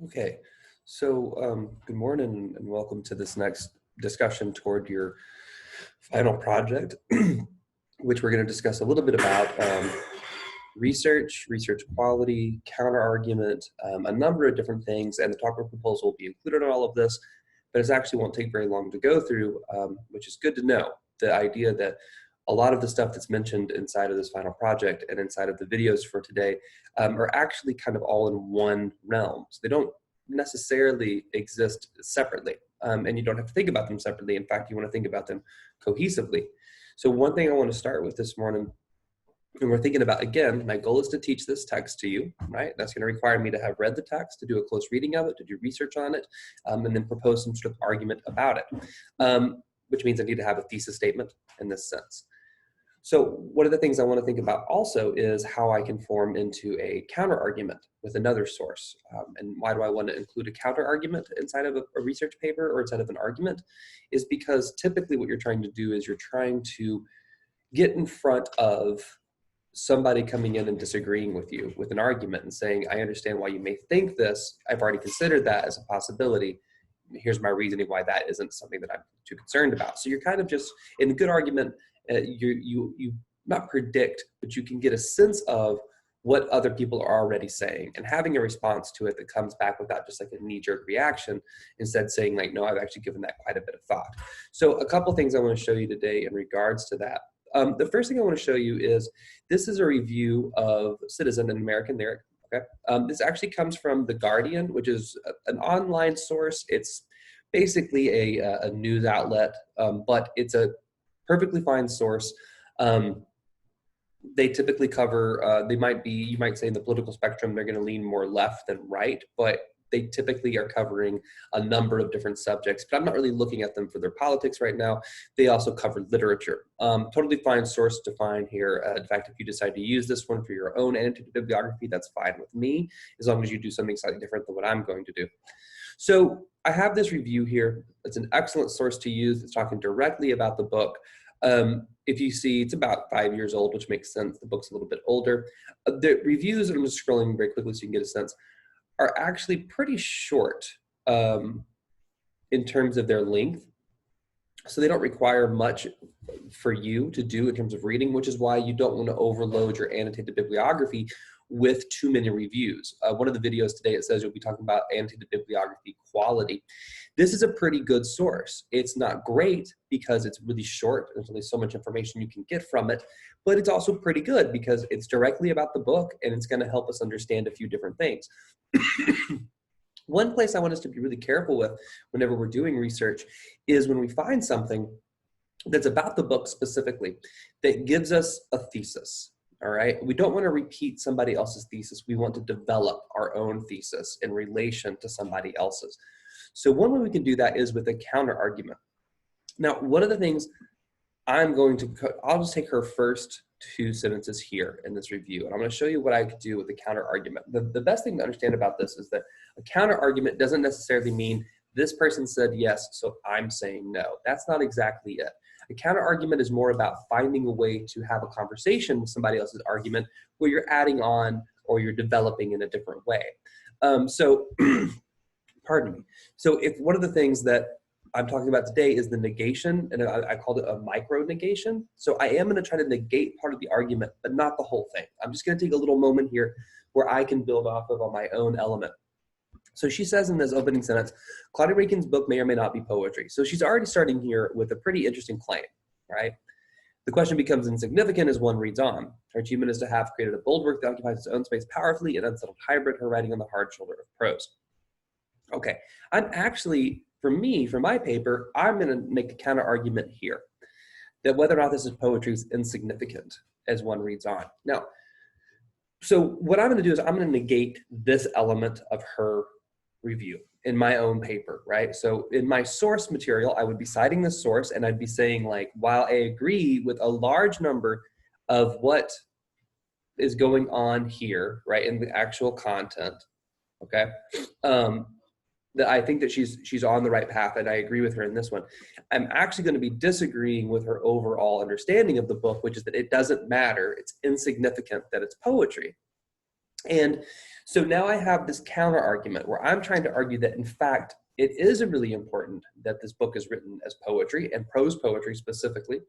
Okay, so good morning and welcome to this next discussion toward your final project, which we're going to discuss a little bit about research quality, counter argument, a number of different things, and the topic proposal will be included in all of this, but it actually won't take very long to go through, which is good to know. The idea that a lot of the stuff that's mentioned inside of this final project and inside of the videos for today are actually kind of all in one realm. So they don't necessarily exist separately, and you don't have to think about them separately. In fact, you want to think about them cohesively. So one thing I want to start with this morning, and we're thinking about, again, my goal is to teach this text to you, right? That's going to require me to have read the text, to do a close reading of it, to do research on it, and then propose some sort of argument about it, which means I need to have a thesis statement in this sense. So one of the things I want to think about also is how I can form into a counter argument with another source. And why do I want to include a counter argument inside of a research paper or inside of an argument? Is because typically what you're trying to do is you're trying to get in front of somebody coming in and disagreeing with you with an argument and saying, I understand why you may think this. I've already considered that as a possibility. Here's my reasoning why that isn't something that I'm too concerned about. So you're kind of just, in a good argument, you not predict, but you can get a sense of what other people are already saying and having a response to it that comes back without just like a knee-jerk reaction, instead saying like, no, I've actually given that quite a bit of thought. So a couple things I want to show you today in regards to that. The first thing I want to show you is this is a review of Citizen, an American lyric. Okay, this actually comes from The Guardian, which is an online source. It's basically a news outlet, but it's a perfectly fine source. They typically cover, you might say in the political spectrum, they're going to lean more left than right, but they typically are covering a number of different subjects, but I'm not really looking at them for their politics right now. They also cover literature. Totally fine source to find here. In fact, if you decide to use this one for your own annotated bibliography, that's fine with me, as long as you do something slightly different than what I'm going to do. So I have this review here. It's an excellent source to use. It's talking directly about the book. If you see, it's about 5 years old, which makes sense. The book's a little bit older. The reviews, and I'm just scrolling very quickly so you can get a sense, are actually pretty short in terms of their length. So they don't require much for you to do in terms of reading, which is why you don't want to overload your annotated bibliography with too many reviews. One of the videos today, it says you'll be talking about annotated bibliography quality. This is a pretty good source. It's not great because it's really short. There's only so much information you can get from it, but it's also pretty good because it's directly about the book and it's going to help us understand a few different things. One place I want us to be really careful with whenever we're doing research is when we find something that's about the book specifically that gives us a thesis. All right. We don't want to repeat somebody else's thesis. We want to develop our own thesis in relation to somebody else's. So one way we can do that is with a counter argument. Now, one of the things I'll just take her first two sentences here in this review, and I'm going to show you what I could do with a counter argument. The best thing to understand about this is that a counter argument doesn't necessarily mean this person said yes, so I'm saying no. That's not exactly it. A counter argument is more about finding a way to have a conversation with somebody else's argument where you're adding on or you're developing in a different way. Pardon me. So if one of the things that I'm talking about today is the negation, and I called it a micro negation. So I am going to try to negate part of the argument, but not the whole thing. I'm just going to take a little moment here where I can build off of on my own element. So she says in this opening sentence, Claudia Rankine's book may or may not be poetry. So she's already starting here with a pretty interesting claim, right? The question becomes insignificant as one reads on. Her achievement is to have created a bold work that occupies its own space powerfully, an unsettled hybrid, her writing on the hard shoulder of prose. Okay, I'm actually, for my paper, I'm going to make a counter argument here that whether or not this is poetry is insignificant as one reads on. Now, so what I'm going to do is I'm going to negate this element of her review in my own paper, right? So in my source material, I would be citing the source and I'd be saying like, while I agree with a large number of what is going on here, right, in the actual content, okay, that I think that she's on the right path, and I agree with her in this one. I'm actually going to be disagreeing with her overall understanding of the book, which is that it doesn't matter. It's insignificant that it's poetry. And so now I have this counter argument where I'm trying to argue that, in fact, it is really important that this book is written as poetry and prose poetry specifically,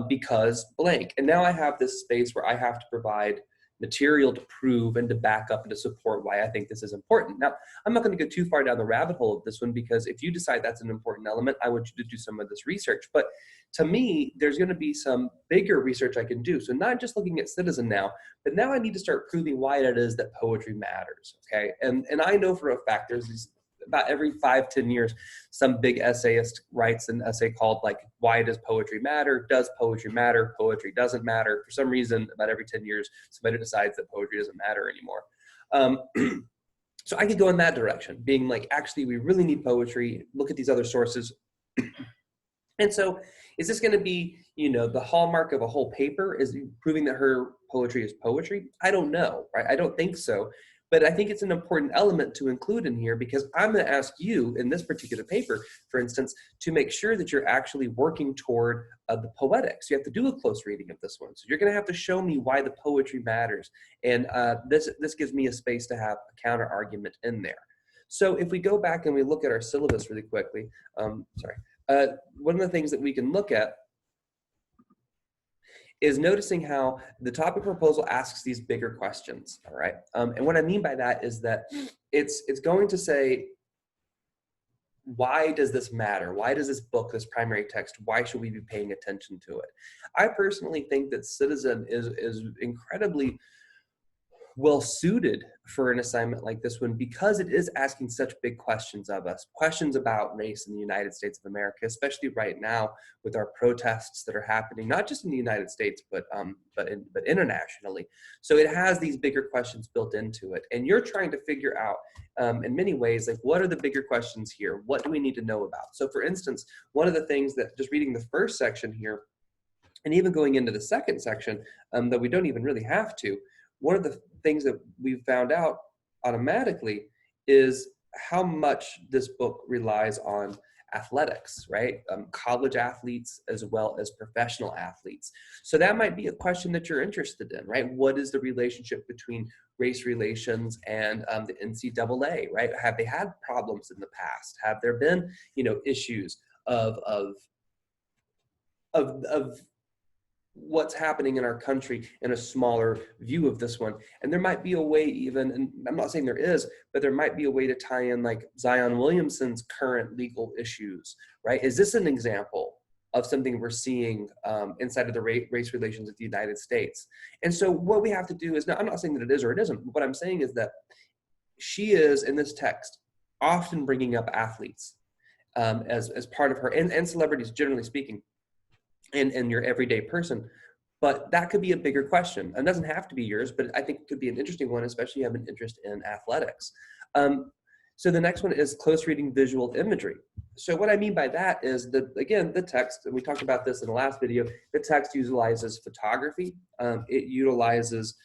because blank. And now I have this space where I have to provide material to prove and to back up and to support why I think this is important. Now, I'm not going to go too far down the rabbit hole of this one, because if you decide that's an important element, I want you to do some of this research. But to me, there's going to be some bigger research I can do. So not just looking at Citizen now, but now I need to start proving why it is that poetry matters. Okay. And I know for a fact there's these, about every 5-10 years, some big essayist writes an essay called like, why does poetry matter? Does poetry matter? Poetry doesn't matter. For some reason, about every 10 years, somebody decides that poetry doesn't matter anymore. So I could go in that direction, being like, actually, we really need poetry. Look at these other sources. And so is this going to be, the hallmark of a whole paper is proving that her poetry is poetry? I don't know, right? I don't think so. But I think it's an important element to include in here, because I'm going to ask you in this particular paper, for instance, to make sure that you're actually working toward the poetics. You have to do a close reading of this one. So you're going to have to show me why the poetry matters. And this gives me a space to have a counter argument in there. So if we go back and we look at our syllabus really quickly, one of the things that we can look at is noticing how the topic proposal asks these bigger questions, all right? And what I mean by that is that it's going to say, why does this matter? Why does this book, this primary text, why should we be paying attention to it? I personally think that Citizen is incredibly well suited for an assignment like this one, because it is asking such big questions of us, questions about race in the United States of America, especially right now with our protests that are happening, not just in the United States, but internationally. So it has these bigger questions built into it. And you're trying to figure out, in many ways, like, what are the bigger questions here? What do we need to know about? So for instance, one of the things that, just reading the first section here, and even going into the second section, that we don't even really have to, one of the things that we found out automatically is how much this book relies on athletics, right? College athletes as well as professional athletes. So that might be a question that you're interested in, right? What is the relationship between race relations and the NCAA, right? Have they had problems in the past? Have there been, issues of what's happening in our country in a smaller view of this one? And there might be a way, even, and I'm not saying there is, but there might be a way to tie in like Zion Williamson's current legal issues, right? Is this an example of something we're seeing inside of the race relations of the United States? And so what we have to do is, now I'm not saying that it is or it isn't, what I'm saying is that she is, in this text, often bringing up athletes as part of her, and celebrities generally speaking, and your everyday person. But that could be a bigger question. It doesn't have to be yours, but I think it could be an interesting one, especially if you have an interest in athletics. So the next one is close reading visual imagery. So what I mean by that is that, again, the text, and we talked about this in the last video, the text utilizes photography. It utilizes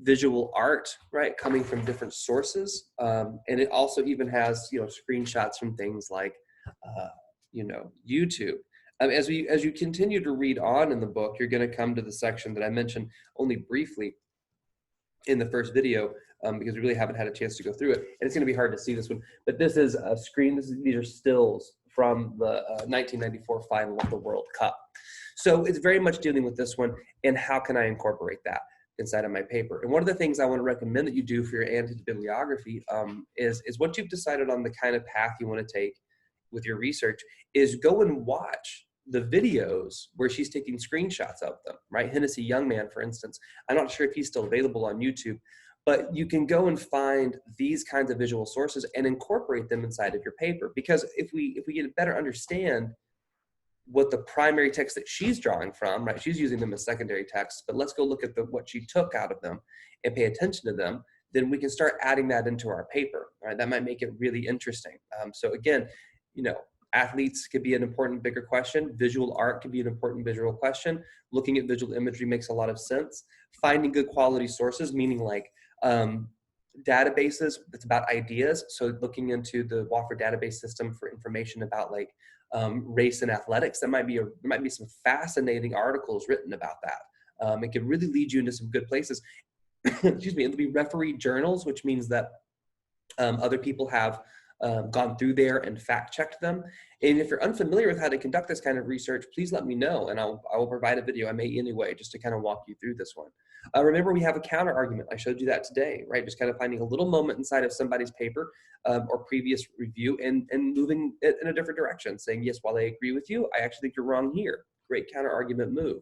visual art, right, coming from different sources. And it also even has, screenshots from things like, YouTube. As you continue to read on in the book, you're going to come to the section that I mentioned only briefly in the first video, because we really haven't had a chance to go through it. And it's going to be hard to see this one, but this is a screen. These are stills from the 1994 final of the World Cup. So it's very much dealing with this one, and how can I incorporate that inside of my paper? And one of the things I want to recommend that you do for your annotated bibliography is once you've decided on the kind of path you want to take with your research, is go and watch the videos where she's taking screenshots of them, right? Hennessy Youngman, for instance. I'm not sure if he's still available on YouTube, but you can go and find these kinds of visual sources and incorporate them inside of your paper. Because if we get a better understand what the primary text that she's drawing from, right? She's using them as secondary text, but let's go look at what she took out of them and pay attention to them. Then we can start adding that into our paper, right? That might make it really interesting. So again, athletes could be an important bigger question. Visual art could be an important visual question. Looking at visual imagery makes a lot of sense. Finding good quality sources, meaning like databases that's about ideas. So looking into the Wofford database system for information about like race and athletics, there might be some fascinating articles written about that. It could really lead you into some good places. excuse me, it'll be referee journals, which means that other people have gone through there and fact checked them. And if you're unfamiliar with how to conduct this kind of research, please let me know, and I will provide a video. I may anyway, just to kind of walk you through this one. Remember, we have a counter argument. I showed you that today, right? Just kind of finding a little moment inside of somebody's paper or previous review and moving it in a different direction, saying, yes, while I agree with you, I actually think you're wrong here. Great counter argument move.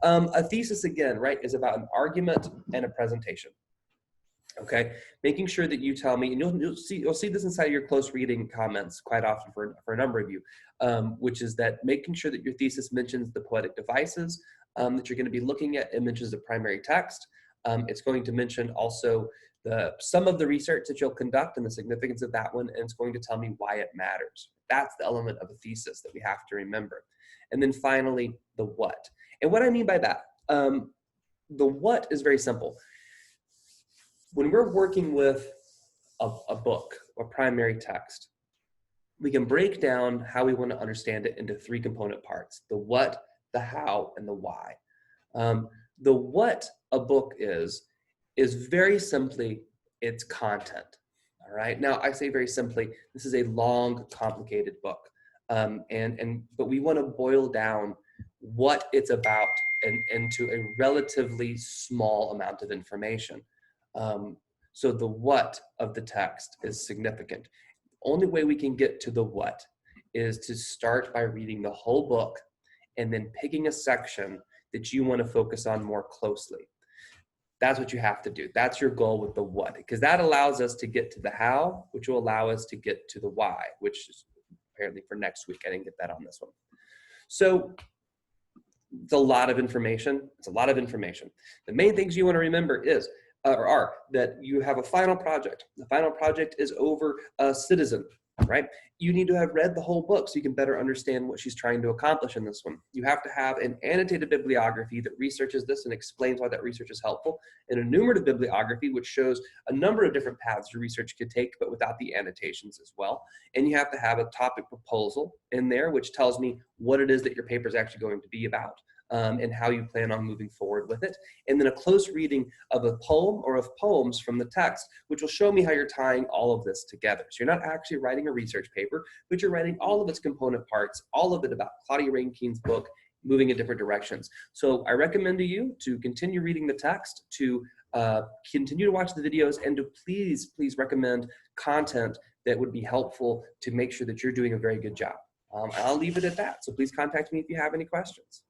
A thesis, again, right, is about an argument and a presentation. Okay, making sure that you tell me, and you'll see this inside of your close reading comments quite often for a number of you, which is that making sure that your thesis mentions the poetic devices that you're going to be looking at. It mentions the primary text. It's going to mention also some of the research that you'll conduct and the significance of that one, and it's going to tell me why it matters. That's the element of a thesis that we have to remember. And then finally, the what. And what I mean by that, the what is very simple. When we're working with a book or primary text, we can break down how we want to understand it into three component parts: the what, the how, and the why. The what a book is very simply its content. All right. Now, I say very simply, this is a long, complicated book, but we want to boil down what it's about into a relatively small amount of information. So the what of the text is significant. Only way we can get to the what is to start by reading the whole book and then picking a section that you want to focus on more closely. That's what you have to do. That's your goal with the what, because that allows us to get to the how, which will allow us to get to the why, which is apparently for next week. I didn't get that on this one. So it's a lot of information. It's a lot of information. The main things you want to remember are that you have a final project. The final project is over a citizen, right? You need to have read the whole book so you can better understand what she's trying to accomplish in this one. You have to have an annotated bibliography that researches this and explains why that research is helpful, and a numerative bibliography which shows a number of different paths your research could take, but without the annotations as well. And you have to have a topic proposal in there, which tells me what it is that your paper is actually going to be about. And how you plan on moving forward with it. And then a close reading of a poem or of poems from the text, which will show me how you're tying all of this together. So you're not actually writing a research paper, but you're writing all of its component parts, all of it about Claudia Rankine's book, moving in different directions. So I recommend to you to continue reading the text, to continue to watch the videos, and to please recommend content that would be helpful to make sure that you're doing a very good job. I'll leave it at that. So please contact me if you have any questions.